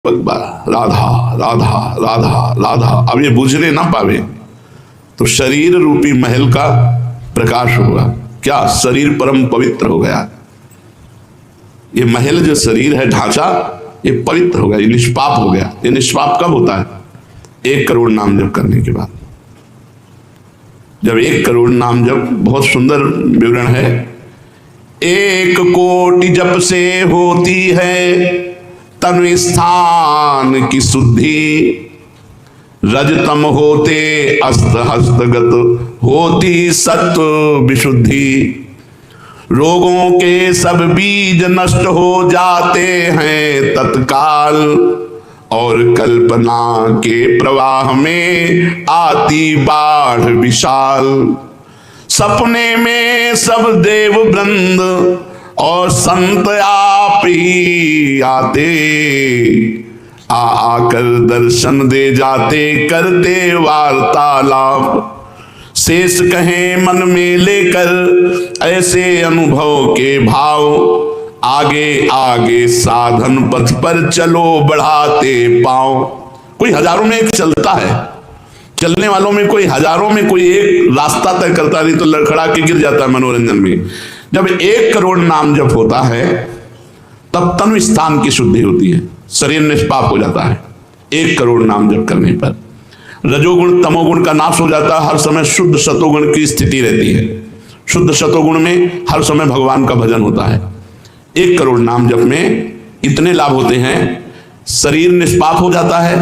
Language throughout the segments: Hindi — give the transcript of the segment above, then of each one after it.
राधा राधा राधा राधा। अब ये बुझने ना पावे तो शरीर रूपी महल का प्रकाश होगा। क्या शरीर परम पवित्र हो गया। ये महल जो शरीर है, ढांचा, ये पवित्र हो गया, ये निष्पाप हो गया। ये निष्पाप कब होता है? 1 करोड़ नाम जप करने के बाद। जब 1 करोड़ नाम जप, बहुत सुंदर विवरण है, 1 कोटि जप से होती है तनु स्थान की शुद्धि, रजतम होते अस्त हस्तगत होती सत्व विशुद्धि, रोगों के सब बीज नष्ट हो जाते हैं तत्काल, और कल्पना के प्रवाह में आती बाढ़ विशाल। सपने में सब देव वृंद और संत आप ही आते, आकर दर्शन दे जाते करते वार्तालाप। शेष कहें मन में लेकर ऐसे अनुभव के भाव, आगे आगे साधन पथ पर चलो बढ़ाते पांव। कोई हजारों में एक चलता है, चलने वालों में कोई हजारों में कोई एक रास्ता तय करता, नहीं तो लड़खड़ा के गिर जाता है मनोरंजन में। जब 1 करोड़ नाम जप होता है तब तनु स्थान की शुद्धि होती है, शरीर निष्पाप हो जाता है 1 करोड़ नाम जप करने पर। रजोगुण तमोगुण का नाश हो जाता है, हर समय शुद्ध सतोगुण की स्थिति रहती है। शुद्ध सतोगुण में हर समय भगवान का भजन होता है। 1 करोड़ नाम जप में इतने लाभ होते हैं, शरीर निष्पाप हो जाता है,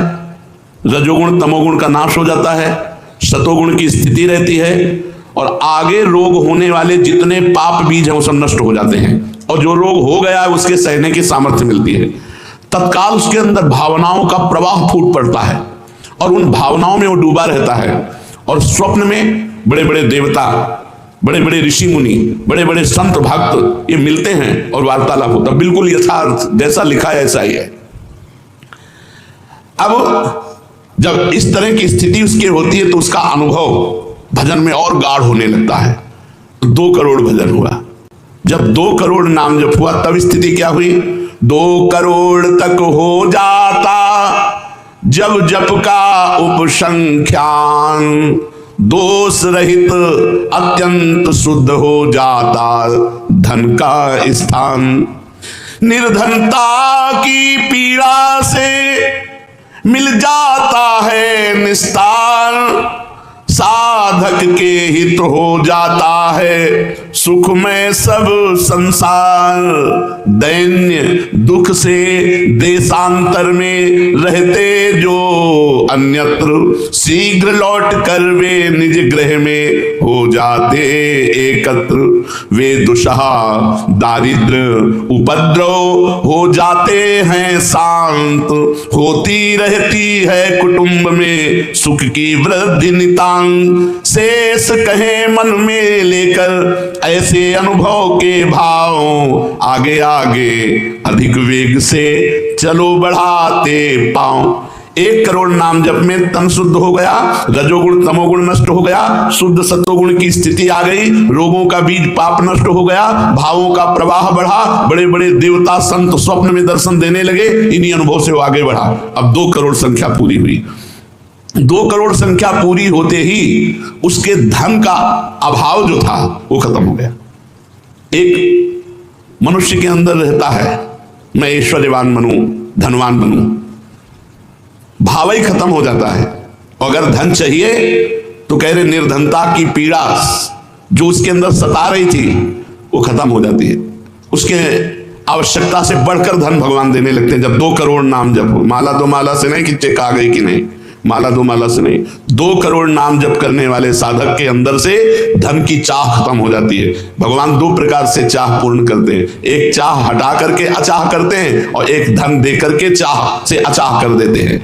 रजोगुण तमोगुण का नाश हो जाता है, सतोगुण की स्थिति रहती है, और आगे रोग होने वाले जितने पाप बीज हैं वो सब नष्ट हो जाते हैं, और जो रोग हो गया है उसके सहने की सामर्थ्य मिलती है। तत्काल उसके अंदर भावनाओं का प्रवाह फूट पड़ता है और उन भावनाओं में वो डूबा रहता है, और स्वप्न में बड़े बड़े देवता, बड़े बड़े ऋषि मुनि, बड़े बड़े संत भक्त ये मिलते हैं और वार्तालाप होता है। बिल्कुल यथार्थ जैसा लिखा है ऐसा ही है। अब जब इस तरह की स्थिति उसकी होती है तो उसका अनुभव भजन में और गाढ़ होने लगता है। 2 करोड़ भजन हुआ। जब 2 करोड़ नाम जप हुआ तब स्थिति क्या हुई? 2 करोड़ तक हो जाता जब जप का उपसंख्यान, दोष रहित अत्यंत शुद्ध हो जाता धन का स्थान। निर्धनता की पीड़ा से मिल जाता है निस्तार, साधक के हित हो जाता है सुख में सब संसार। दैन्य दुख से देशांतर में रहते जो अन्यत्र, शीघ्र लौट कर वे निज गृह में हो जाते एकत्र। वे दुषहा दारिद्र उपद्रव हो जाते हैं शांत, होती रहती है कुटुंब में सुख की वृद्धि नितांत। शेष कहे मन में लेकर ऐसे अनुभव के भाव, आगे आगे अधिक वेग से चलो बढ़ाते पांव। 1 करोड़ नाम जप में तन शुद्ध हो गया, रजोगुण तमोगुण नष्ट हो गया, शुद्ध सत्वगुण की स्थिति आ गई, रोगों का बीज पाप नष्ट हो गया, भावों का प्रवाह बढ़ा, बड़े बड़े देवता संत स्वप्न में दर्शन देने लगे। इन्हीं अनुभव से वो आगे बढ़ा। अब 2 करोड़ संख्या पूरी हुई। 2 करोड़ संख्या पूरी होते ही उसके धन का अभाव जो था वो खत्म हो गया। एक मनुष्य के अंदर रहता है मैं ऐश्वर्यवान बनूं, धनवान बनूं, भाव ही खत्म हो जाता है। अगर धन चाहिए तो कह रहे निर्धनता की पीड़ा जो उसके अंदर सता रही थी वो खत्म हो जाती है। उसके आवश्यकता से बढ़कर धन भगवान देने लगते हैं। जब 2 करोड़ नाम जप हो, माला 2 माला से नहीं कि चेक आ गई कि नहीं, माला 2 माला से नहीं, 2 करोड़ नाम जप करने वाले साधक के अंदर से धन की चाह खत्म हो जाती है। भगवान 2 प्रकार से चाह पूर्ण करते हैं, एक चाह हटा करके अचाह करते हैं और एक धन दे करके चाह से अचाह कर देते हैं।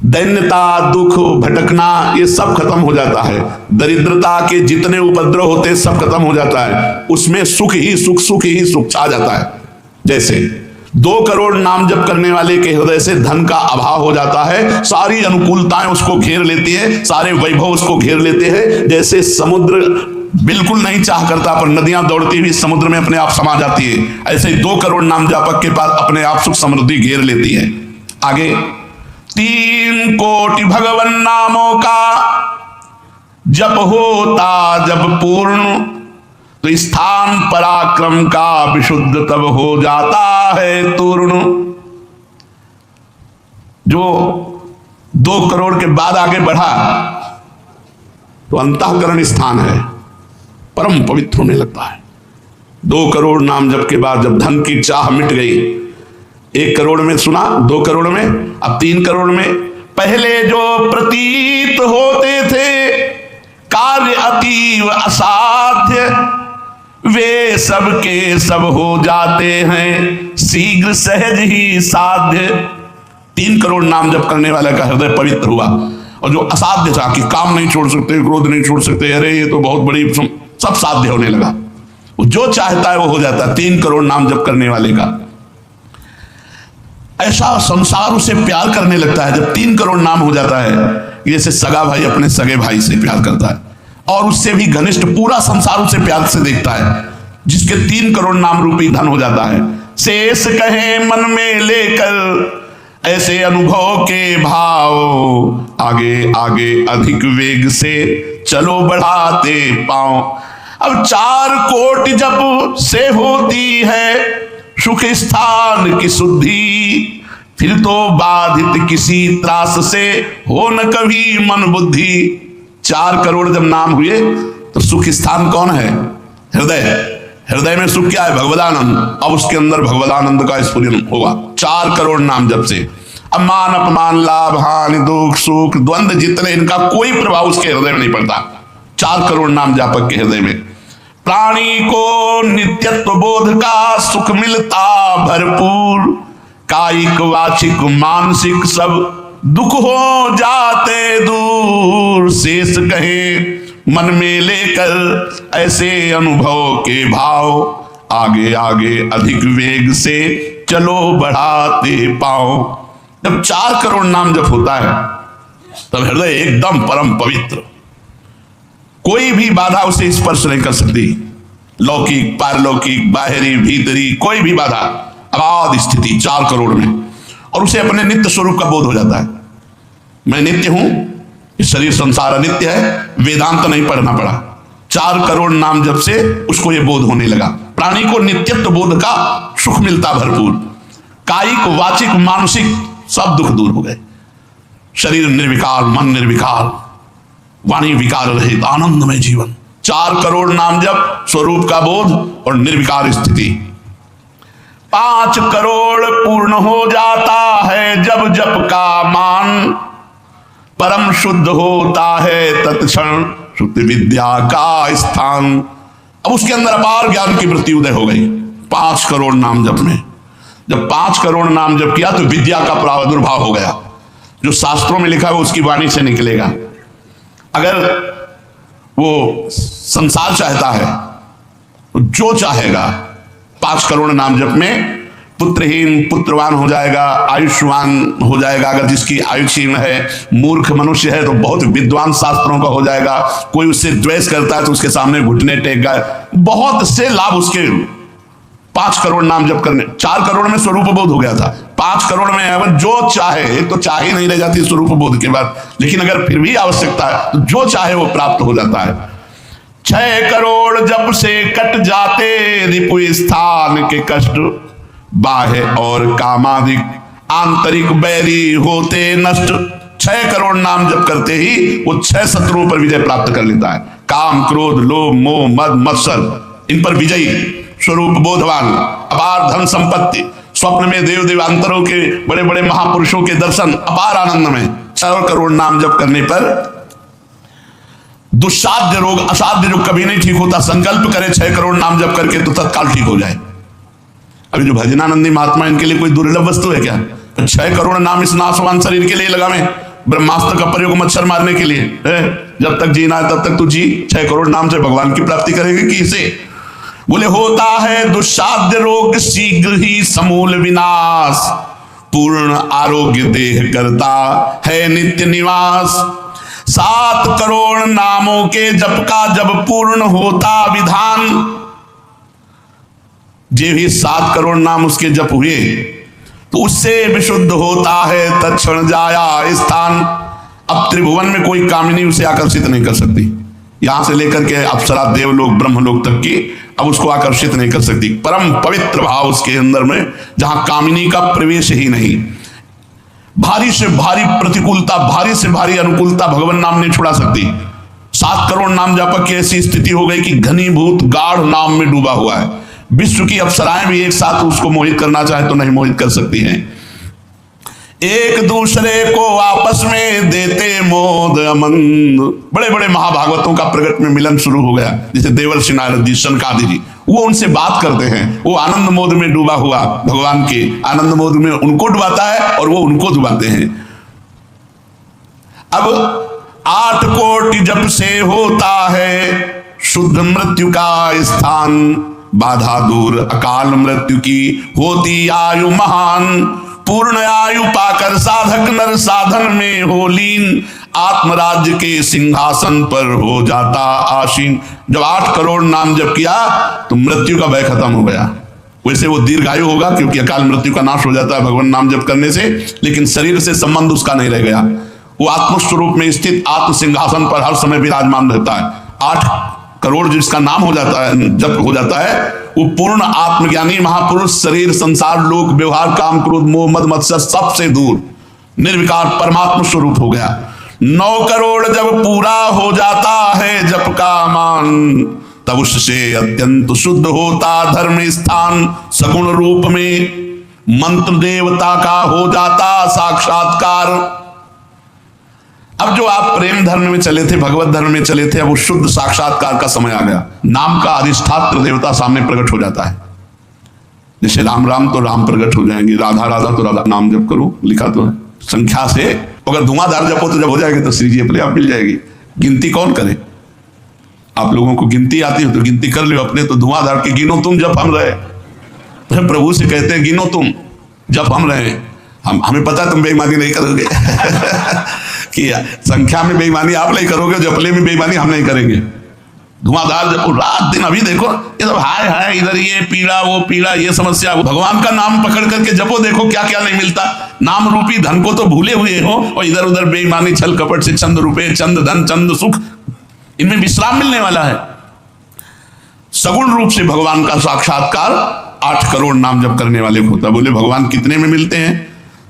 दैन्यता, दुख, भटकना ये सब खत्म हो जाता है। दरिद्रता के जितने उपद्रव होते हैं सब खत्म हो जाता है। उसमें सुख ही सुख, सुख ही सुख छा जाता है। जैसे 2 करोड़ नाम जप करने वाले के हृदय से धन का अभाव हो जाता है, सारी अनुकूलताएं उसको घेर लेती है, सारे वैभव उसको घेर लेते हैं। जैसे समुद्र बिल्कुल नहीं चाह करता पर नदियां दौड़ती हुई समुद्र में अपने आप समा जाती है, ऐसे ही 2 करोड़ नाम जापक के पास अपने आप सुख समृद्धि घेर लेती है। आगे 3 कोटि भगवन नामों का जप होता जब पूर्ण, तो स्थान पराक्रम का विशुद्ध तब हो जाता है तूर्ण। जो 2 करोड़ के बाद आगे बढ़ा तो अंतःकरण स्थान है, परम पवित्र होने लगता है। 2 करोड़ नाम जप के बाद जब धन की चाह मिट गई, 1 करोड़ में सुना, 2 करोड़ में, अब 3 करोड़ में, पहले जो प्रतीत होते थे कार्य अतीव असाध्य, वे सब के सब हो जाते हैं शीघ्र सहज ही साध्य। 3 करोड़ नाम जप करने वाले का हृदय पवित्र हुआ, और जो असाध्य था कि काम नहीं छोड़ सकते, क्रोध नहीं छोड़ सकते, अरे ये तो बहुत बड़ी, सब साध्य होने लगा। वो जो चाहता है वो हो जाता है 3 करोड़ नाम जप करने वाले का। ऐसा संसार उसे प्यार करने लगता है जब 3 करोड़ नाम हो जाता है, जैसे सगा भाई अपने सगे भाई से प्यार करता है, और उससे भी घनिष्ठ पूरा संसार उसे प्यार से देखता है, जिसके 3 करोड़ नाम रूपी धन हो जाता है। शेष कहे मन में लेकर ऐसे अनुभव के भाव, आगे आगे अधिक वेग से चलो बढ़ाते पाओ। अब 4 कोटि जप से होती है सुख स्थान की शुद्धि, फिर तो बाधित किसी त्रास से हो न कभी मन बुद्धि। 4 करोड़ जब नाम हुए तो सुख स्थान कौन है? हृदय। हृदय में सुख क्या है? भगवदानंद। अब उसके अंदर भगवदानंद का स्फुरन होगा 4 करोड़ नाम जब से। अब मान अपमान लाभ हानि दुख सुख द्वंद्व जितने, इनका कोई प्रभाव उसके हृदय में नहीं पड़ता 4 करोड़ नाम जापक के हृदय में। प्राणी को नित्यत्व बोध का सुख मिलता भरपूर, कायिक वाचिक मानसिक सब दुख हो जाते दूर। शेष कहे मन में लेकर ऐसे अनुभव के भाव, आगे आगे अधिक वेग से चलो बढ़ाते पाओ। जब 4 करोड़ नाम जब होता है तब हृदय एकदम परम पवित्र, कोई भी बाधा उसे स्पर्श नहीं कर सकती। लौकिक पारलौकिक बाहरी भीतरी कोई भी बाधा, अबाध स्थिति 4 करोड़ में, और उसे अपने नित्य स्वरूप का बोध हो जाता है। मैं नित्य हूं, इस शरीर संसार अनित्य है, वेदांत नहीं पढ़ना पड़ा। 4 करोड़ नाम जब से उसको यह बोध होने लगा। प्राणी को नित्यत्व बोध का सुख मिलता भरपूर, कायिक वाचिक मानसिक सब दुख दूर हो गए। शरीर निर्विकार, मन निर्विकार, वाणी विकार रहित आनंदमय जीवन। 4 करोड़ नाम जप, स्वरूप का बोध और निर्विकार स्थिति। 5 करोड़ पूर्ण हो जाता है जब जप का मान, परम शुद्ध होता है तत्क्षण शुद्ध विद्या का स्थान। अब उसके अंदर अपार ज्ञान की वृत्ति उदय हो गई 5 करोड़ नाम जप में। जब 5 करोड़ नाम जप किया तो विद्या का प्रादुर्भाव हो गया। जो शास्त्रों में लिखा है वो उसकी वाणी से निकलेगा। अगर वो संसार चाहता है तो जो चाहेगा 5 करोड़ नाम जप में पुत्रहीन पुत्रवान हो जाएगा, आयुष्मान हो जाएगा। अगर जिसकी आयु क्षीण है, मूर्ख मनुष्य है तो बहुत विद्वान शास्त्रों का हो जाएगा। कोई उससे द्वेष करता है तो उसके सामने घुटने टेकेगा। बहुत से लाभ उसके 5 करोड़ नाम जप करने। 4 करोड़ में स्वरूप बोध हो गया था, 5 करोड़ में अगर जो चाहे तो चाहे नहीं रह जाती स्वरूप बोध के बाद, लेकिन अगर फिर भी आवश्यकता है तो जो चाहे वो प्राप्त हो जाता है। 6 करोड़ जप से कट जाते रिपु स्थान के कष्ट, बाह्य और कामादिक आंतरिक बैरी होते नष्ट। 6 करोड़ नाम जप करते ही वो 6 शत्रुओं पर विजय प्राप्त कर लेता है। काम क्रोध लोभ मोह मद मत्सर, इन पर विजयी स्वरूप बोधवान, अपार धन संपत्ति, स्वप्न में देव देवांतरों के बड़े बड़े महापुरुषों के दर्शन, अपार आनंद में। 6 करोड़ नाम जप करने पर दुस्साध्य रोग असाध्य जो कभी नहीं ठीक होता, संकल्प करे 6 करोड़ नाम जप करके तो तत्काल ठीक हो जाए। अभी जो भजनानंदी महात्मा, इनके लिए कोई दुर्लभ वस्तु है क्या? 6 करोड़ नाम इस नाशवान शरीर के लिए लगावे, ब्रह्मास्त्र का प्रयोग मच्छर मारने के लिए। जब तक जीना है तब तक तू जी, 6 करोड़ नाम से भगवान की प्राप्ति करेगी कि इसे? बोले होता है दुस्साध्य रोग शीघ्र ही समूल विनाश, पूर्ण आरोग्य देह करता है नित्य निवास। 7 करोड़ नामों के जप का जब पूर्ण होता विधान, जे भी 7 करोड़ नाम उसके जप हुए उससे विशुद्ध होता है तत्क्षण जाया स्थान। अब त्रिभुवन में कोई कामिनी उसे आकर्षित नहीं कर सकती, यहां से लेकर के अप्सरा, देवलोक, ब्रह्मलोक तक की अब उसको आकर्षित नहीं कर सकती। परम पवित्र भाव उसके अंदर में, जहां कामिनी का प्रवेश ही नहीं। भारी से भारी प्रतिकूलता, भारी से भारी अनुकूलता भगवान नाम नहीं छुड़ा सकती। 7 करोड़ नाम जापक की ऐसी स्थिति हो गई कि घनीभूत गाढ़ नाम में डूबा हुआ है। विश्व की अप्सराएं भी एक साथ उसको मोहित करना चाहे तो नहीं मोहित कर सकती हैं। एक दूसरे को आपस में देते मोद अमंद। बड़े बड़े महाभागवतों का प्रगट में मिलन शुरू हो गया, जैसे देवर्षि नारद जी, शनकादि जी, वो उनसे बात करते हैं। वो आनंद मोद में डूबा हुआ भगवान के आनंद मोद में उनको डुबाता है और वो उनको डुबाते हैं। अब 8 कोटि जप से होता है शुद्ध मृत्यु का स्थान। बाधा दूर अकाल मृत्यु की होती आयु महान। पूर्ण आयु पाकर साधक नर साधन में हो लीन। आत्मराज्य के सिंहासन पर हो जाता आसीन। जब 8 करोड़ नाम जप किया तो मृत्यु का भय खत्म हो गया। वैसे वो दीर्घायु होगा क्योंकि अकाल मृत्यु का नाश हो जाता है भगवान नाम जप करने से, लेकिन शरीर से संबंध उसका नहीं रह गया। वो आत्मस्वरूप में स्थित आत्म सिंहासन पर हर समय विराजमान रहता है। 8 करोड़ जिसका नाम हो जाता है, जप हो जाता है, वो पूर्ण आत्मज्ञानी महापुरुष, शरीर, संसार, लोक, व्यवहार, काम, क्रोध, मोह, मद, मत्सर सबसे दूर निर्विकार परमात्मा स्वरूप हो गया। 9 करोड़ जब पूरा हो जाता है जप का मान, तब उससे अत्यंत शुद्ध होता धर्म स्थान। सगुण रूप में मंत्र देवता का हो जाता साक्षात्कार। अब जो आप प्रेम धर्म में चले थे, भगवत धर्म में चले थे, अब वो शुद्ध साक्षात्कार का समय आ गया। नाम का अधिष्ठात्र देवता सामने प्रकट हो जाता है। जैसे राम राम तो राम प्रकट हो जाएंगे, राधा राधा तो राधा नाम जप करो, लिखा तो है संख्या से। अगर धुआंधार जपो तो जब हो जाएगी तो श्री जी अपने आप मिल जाएगी। गिनती कौन करे? आप लोगों को गिनती आती हो तो गिनती कर लो अपने। तो धुआंधार की गिनो तुम जप हम रहे। प्रभु से कहते हैं गिनो तुम जप हम रहे। हमें पता है तुम बेईमानी नहीं करोगे कि संख्या में बेईमानी आप नहीं करोगे, जपले में बेईमानी हम नहीं करेंगे। धुआंधार जपो रात दिन। अभी देखो ये सब हाय हाय, इधर ये पीड़ा वो पीड़ा, ये समस्या। भगवान का नाम पकड़ करके जपो, देखो क्या क्या नहीं मिलता। नाम रूपी धन को तो भूले हुए हो और इधर उधर बेईमानी छल कपट से चंद रुपए, चंद धन, चंद सुख, इनमें विश्राम मिलने वाला है। सगुण रूप से भगवान का साक्षात्कार 8 करोड़ नाम जप करने वाले को होता। बोले भगवान कितने में मिलते हैं?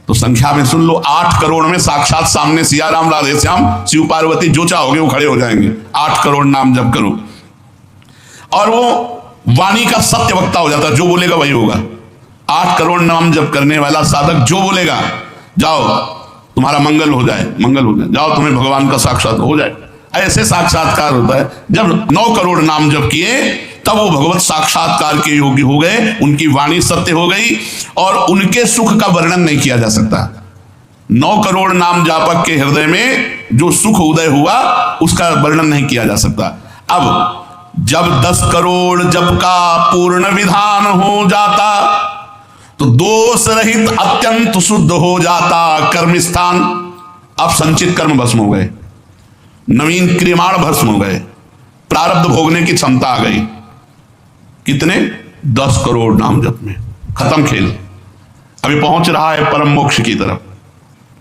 तो संख्या में सुन लो, 8 करोड़ में साक्षात सामने सिया राम, राधे श्याम, शिव पार्वती, जो चाहोगे वो खड़े हो जाएंगे। 8 करोड़ नाम जप करो और वो वाणी का सत्य वक्ता हो जाता, जो बोलेगा वही होगा। 8 करोड़ नाम जप करने वाला साधक जो बोलेगा, जाओ तुम्हारा मंगल हो जाए, मंगल हो जाए, जाओ तुम्हें भगवान का साक्षात हो जाए। ऐसे साक्षात्कार होता है। जब 9 करोड़ नाम जप किए तब वो भगवत साक्षात्कार के योग्य हो गए। उनकी वाणी सत्य हो गई और उनके सुख का वर्णन नहीं किया जा सकता। 9 करोड़ नाम जापक के हृदय में जो सुख उदय हुआ उसका वर्णन नहीं किया जा सकता। अब जब 10 करोड़ जप का पूर्ण विधान हो जाता तो दोष रहित अत्यंत शुद्ध हो जाता कर्म स्थान। अब संचित कर्म भस्म हो गए, नवीन क्रियमाण भस्म हो गए, प्रारब्ध भोगने की क्षमता आ गई। कितने? 10 करोड़ नाम जप में खत्म खेल। अभी पहुंच रहा है परम मोक्ष की तरफ,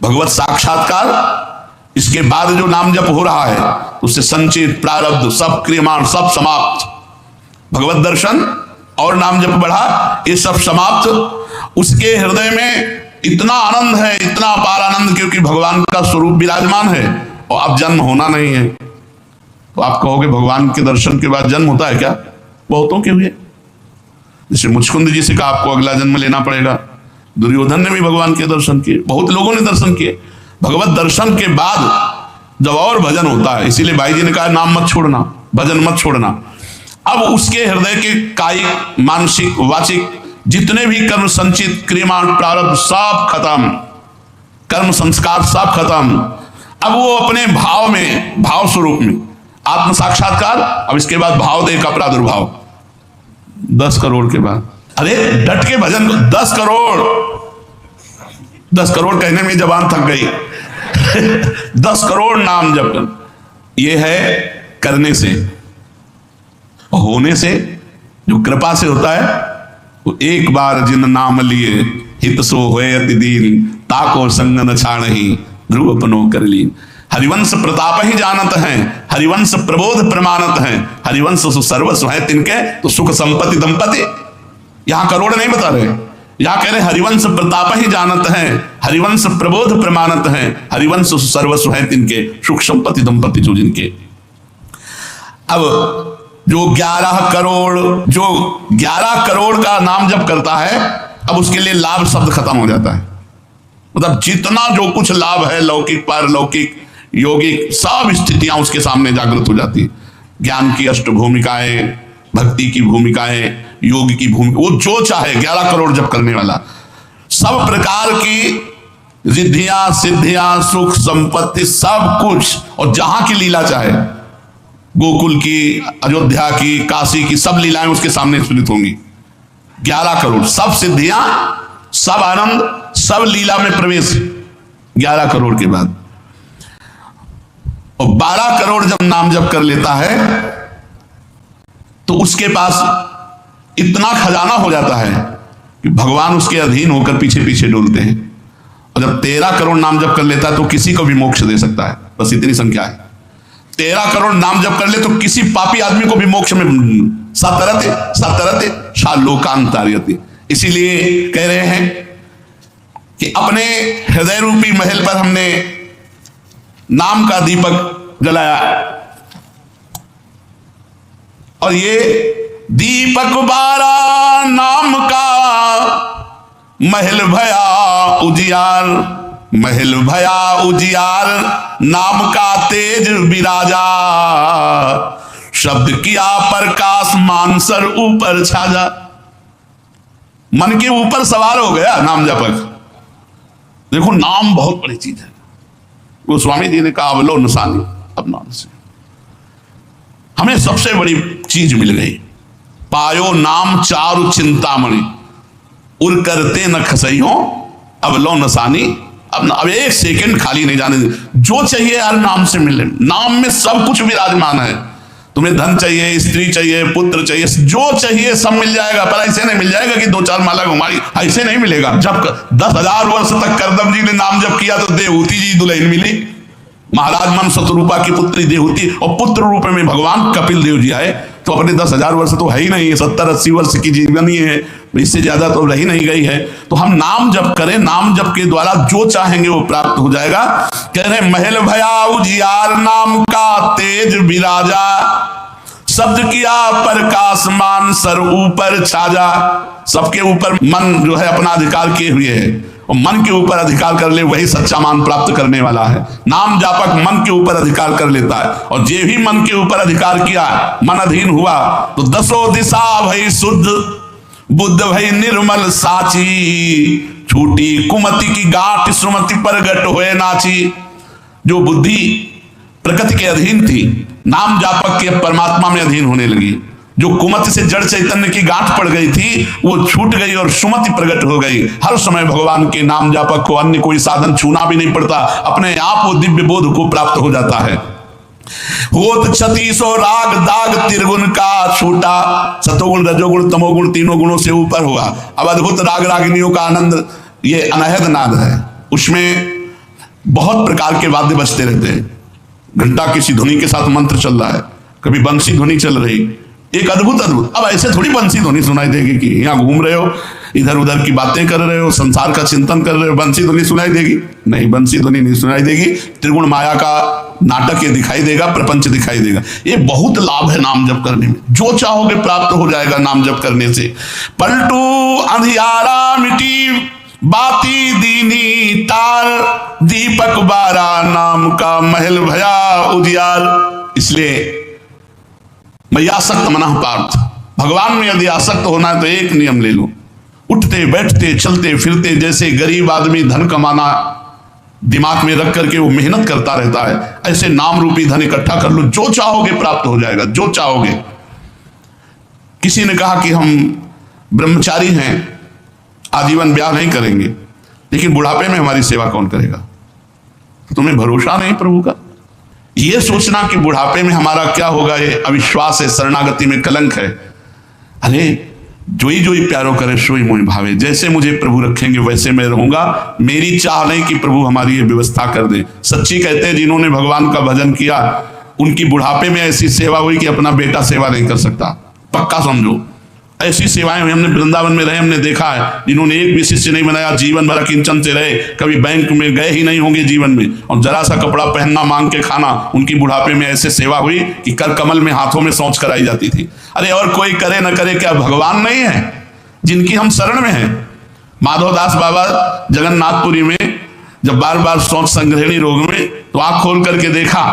भगवत साक्षात्कार। इसके बाद जो नाम जप हो रहा है उससे संचित प्रारब्ध सब क्रियमाण सब समाप्त। भगवत दर्शन और नाम जप बढ़ा, ये सब समाप्त। उसके हृदय में इतना आनंद है, इतना अपार आनंद, क्योंकि भगवान का स्वरूप विराजमान है और अब जन्म होना नहीं है। तो आप कहोगे भगवान के दर्शन के बाद जन्म होता है क्या? बहुतों के हुए। जैसे मुचकुंद जी से कहा आपको अगला जन्म लेना पड़ेगा। दुर्योधन ने भी भगवान के दर्शन किए, बहुत लोगों ने दर्शन किए। भगवत दर्शन के बाद जब और भजन होता है, इसीलिए भाई जी ने कहा नाम मत छोड़ना, भजन मत छोड़ना। अब उसके हृदय के कायिक, मानसिक, वाचिक जितने भी कर्म संचित, क्रियमाण, प्रारब्ध सब खत्म, कर्म संस्कार सब खत्म। अब वो अपने भाव में, भाव स्वरूप में आत्म साक्षात्कार। अब इसके बाद भाव देह का प्रादुर्भाव 10 करोड़ के बाद। अरे डट के भजन को 10 करोड़ कहने में जबान थक गई। 10 करोड़ नाम जप कर, ये है करने से। होने से जो कृपा से होता है, वो एक बार जिन नाम लिए हित सो होए अति दीन, ताको संग न छाड़हि ध्रुव अपनो कर लीन। हरिवंश प्रताप ही जानत हैं, हरिवंश प्रबोध प्रमाणत हैं, हरिवंश सर्वस्व है तिनके, तो सुख संपत्ति दंपति। यहां करोड़ नहीं बता रहे, यहां कह रहे हरिवंश प्रताप ही जानत हैं, हरिवंश प्रबोध प्रमाणत हैं, हरिवंश सर्वस्व है तिनके, सुख संपत्ति दंपति जो जिनके। अब जो 11 करोड़ का नाम जप करता है, अब उसके लिए लाभ शब्द खत्म हो जाता है। मतलब जितना जो कुछ लाभ है, लौकिक पारलौकिक यौगिक, सब स्थितियां उसके सामने जागृत हो जाती है। ज्ञान की अष्ट भूमिकाएं, भक्ति की भूमिकाएं, योग की भूमिका, वो जो चाहे 11 करोड़ जप करने वाला, सब प्रकार की रिद्धियां सिद्धियां सुख संपत्ति सब कुछ, और जहां की लीला चाहे, गोकुल की, अयोध्या की, काशी की, सब लीलाएं उसके सामने स्फुरित होंगी। 11 करोड़, सब सिद्धियां, सब आनंद, सब लीला में प्रवेश 11 करोड़ के बाद। और 12 करोड़ जब नाम जप कर लेता है तो उसके पास इतना खजाना हो जाता है कि भगवान उसके अधीन होकर पीछे पीछे डोलते हैं। और जब 13 करोड़ नाम जप कर लेता है तो किसी को भी मोक्ष दे सकता है, बस इतनी संख्या है। 13 करोड़ नाम जप कर ले तो किसी पापी आदमी को भी मोक्ष में सतरते शालोकांतार्यते। इसीलिए कह रहे हैं कि अपने हृदय रूपी महल पर हमने नाम का दीपक जलाया, और ये दीपक बारा नाम का महल भया उजियार, महल भया उजियार नाम का तेज विराजा, शब्द किया प्रकाश मानसर ऊपर छाजा। मन के ऊपर सवार हो गया नाम जपक। देखो नाम बहुत बड़ी चीज है। वो स्वामी जी ने कहा अवलो निशानी अपना से हमें सबसे बड़ी चीज मिल गई। पायो नाम चारु चिंतामणि, उर करते न खसइयो अवलो निशानी। अब एक सेकंड खाली नहीं जाने दे, जो चाहिए यार नाम से मिले। नाम में सब कुछ विराजमान है। तुम्हें धन चाहिए, स्त्री चाहिए, पुत्र चाहिए, जो चाहिए सब मिल जाएगा। पर ऐसे नहीं मिल जाएगा कि 2-4 माला घुमाई, ऐसे नहीं मिलेगा। जब 10,000 वर्ष तक करदम जी ने नाम जप किया तो देवहूति जी दुल्हन मिली, महाराज मन शत्रुपा की पुत्री देवहूति, और पुत्र रूप में भगवान कपिल देव जी आए। तो अपने 10,000 वर्ष तो है ही नहीं, 70-80 वर्ष की जीवनी है, इससे ज्यादा तो रही नहीं गई है। तो हम नाम जप करें, नाम जप के द्वारा जो चाहेंगे वो प्राप्त हो जाएगा। कह रहे महल भया उजियार नाम का तेज विराजा, शब्द किया प्रकाश मान सर ऊपर छाजा। सबके ऊपर मन जो है अपना अधिकार किए हुए है, और मन के ऊपर अधिकार कर ले वही सच्चा मान प्राप्त करने वाला है। नाम जापक मन के ऊपर अधिकार कर लेता है, और जे भी मन के ऊपर अधिकार किया, मन अधीन हुआ, तो 10 दिशा भई शुद्ध, बुद्ध भई निर्मल साची, छूटी कुमति की गांठ सुमति प्रगट होए नाची। जो बुद्धि प्रकृति के अधीन थी, नाम जापक के परमात्मा में अधीन होने लगी। जो कुमति से जड़ चैतन्य की गांठ पड़ गई थी वो छूट गई और सुमति प्रकट हो गई। हर समय भगवान के नाम जापक को अन्य कोई साधन छूना भी नहीं पड़ता, अपने आप वो दिव्य बोध को प्राप्त हो जाता है। होत 36 राग दाग त्रिगुण का छूटा, सतोगुण रजोगुण तमोगुण तीनों गुणों से ऊपर हुआ। अब अद्भुत राग रागिनियों का आनंद ये अनहद नाद है। उसमें बहुत प्रकार के वाद्य बजते रहते हैं। घंटा किसी ध्वनि के साथ मंत्र चल रहा है, कभी बंसी ध्वनि चल रही, एक अद्भुत। अब ऐसे थोड़ी बंसी ध्वनि सुनाई देगी कि यहाँ घूम रहे हो, इधर उधर की बातें कर रहे हो, संसार का चिंतन कर रहे हो, बंसी ध्वनि सुनाई देगी? नहीं, बंसी ध्वनि नहीं सुनाई देगी। त्रिगुण माया का नाटक ये दिखाई देगा, प्रपंच दिखाई देगा। ये बहुत लाभ है नाम जप करने में, जो चाहोगे प्राप्त हो जाएगा नाम जप करने से। पलटू अंधियारा मिटी बाती दीनी तार, दीपक बारा नाम का महल भया उजियार। इसलिए मयासक्त मनः पार्थ, भगवान में यदि आसक्त होना है तो एक नियम ले लो, उठते बैठते चलते फिरते जैसे गरीब आदमी धन कमाना दिमाग में रख करके वो मेहनत करता रहता है, ऐसे नाम रूपी धन इकट्ठा कर लो, जो चाहोगे प्राप्त हो जाएगा, जो चाहोगे। किसी ने कहा कि हम ब्रह्मचारी हैं, आजीवन ब्याह नहीं करेंगे, लेकिन बुढ़ापे में हमारी सेवा कौन करेगा? तो तुम्हें भरोसा नहीं प्रभु का? ये सोचना कि बुढ़ापे में हमारा क्या होगा, ये अविश्वास है, शरणागति में कलंक है। अरे जो ही प्यारो करे सोई मोहि भावे। जैसे मुझे प्रभु रखेंगे वैसे मैं रहूंगा, मेरी चाह नहीं कि प्रभु हमारी ये व्यवस्था कर दे। सच्ची कहते हैं जिन्होंने भगवान का भजन किया उनकी बुढ़ापे में ऐसी सेवा हुई कि अपना बेटा सेवा नहीं कर सकता। पक्का समझो, ऐसी सेवाएं हुई। हमने वृंदावन में रहे, हमने देखा है जिन्होंने एक भी शिष्य नहीं बनाया, जीवन भर किंचन से रहे, कभी बैंक में गए ही नहीं होंगे जीवन में, और जरा सा कपड़ा पहनना मांग के खाना, उनकी बुढ़ापे में ऐसे सेवा हुई कि कर कमल में हाथों में सोच कराई जाती थी। अरे और कोई करे न करे, क्या भगवान नहीं है जिनकी हम शरण में हैं? माधवदास बाबा जगन्नाथपुरी में जब बार बार सोच संग्रहणी रोग में, तो आंख खोल करके देखा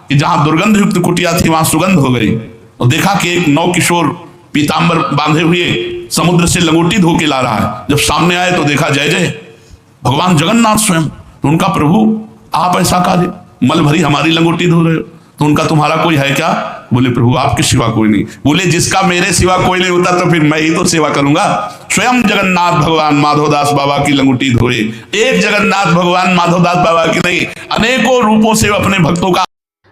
कि जहां दुर्गंध युक्त कुटिया थी वहां सुगंध हो गई, और देखा कि एक नौ किशोर पीतांबर बांधे हुए समुद्र से लंगोटी धो के ला रहा है। जब सामने आए तो देखा जय जय भगवान जगन्नाथ स्वयं। तो उनका प्रभु आप ऐसा काले मल भरी हमारी लंगोटी धो रहे हो, तो उनका तुम्हारा कोई है क्या? बोले प्रभु आपके सिवा कोई नहीं। बोले जिसका मेरे सिवा कोई नहीं होता तो फिर मैं ही तो सेवा करूंगा। स्वयं जगन्नाथ भगवान माधवदास बाबा की लंगोटी धोए। एक जगन्नाथ भगवान माधवदास बाबा की नहीं, अनेकों रूपों से अपने भक्तों का।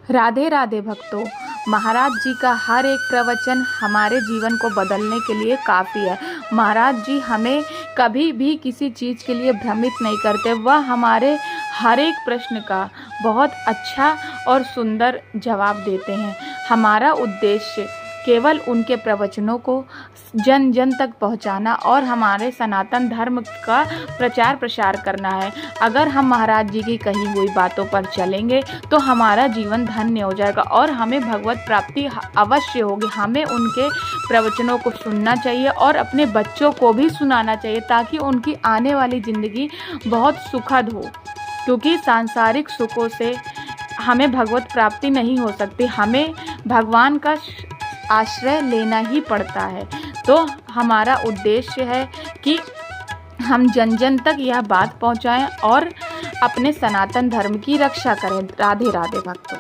राधे राधे भक्तों, महाराज जी का हर एक प्रवचन हमारे जीवन को बदलने के लिए काफ़ी है। महाराज जी हमें कभी भी किसी चीज़ के लिए भ्रमित नहीं करते, वह हमारे हर एक प्रश्न का बहुत अच्छा और सुंदर जवाब देते हैं। हमारा उद्देश्य केवल उनके प्रवचनों को जन जन तक पहुंचाना और हमारे सनातन धर्म का प्रचार प्रसार करना है। अगर हम महाराज जी की कही हुई बातों पर चलेंगे तो हमारा जीवन धन्य हो जाएगा और हमें भगवत प्राप्ति अवश्य होगी। हमें उनके प्रवचनों को सुनना चाहिए और अपने बच्चों को भी सुनाना चाहिए ताकि उनकी आने वाली ज़िंदगी बहुत सुखद हो, क्योंकि सांसारिक सुखों से हमें भगवत प्राप्ति नहीं हो सकती। हमें भगवान का आश्रय लेना ही पड़ता है। तो हमारा उद्देश्य है कि हम जन जन तक यह बात पहुंचाएं और अपने सनातन धर्म की रक्षा करें। राधे राधे भक्तों।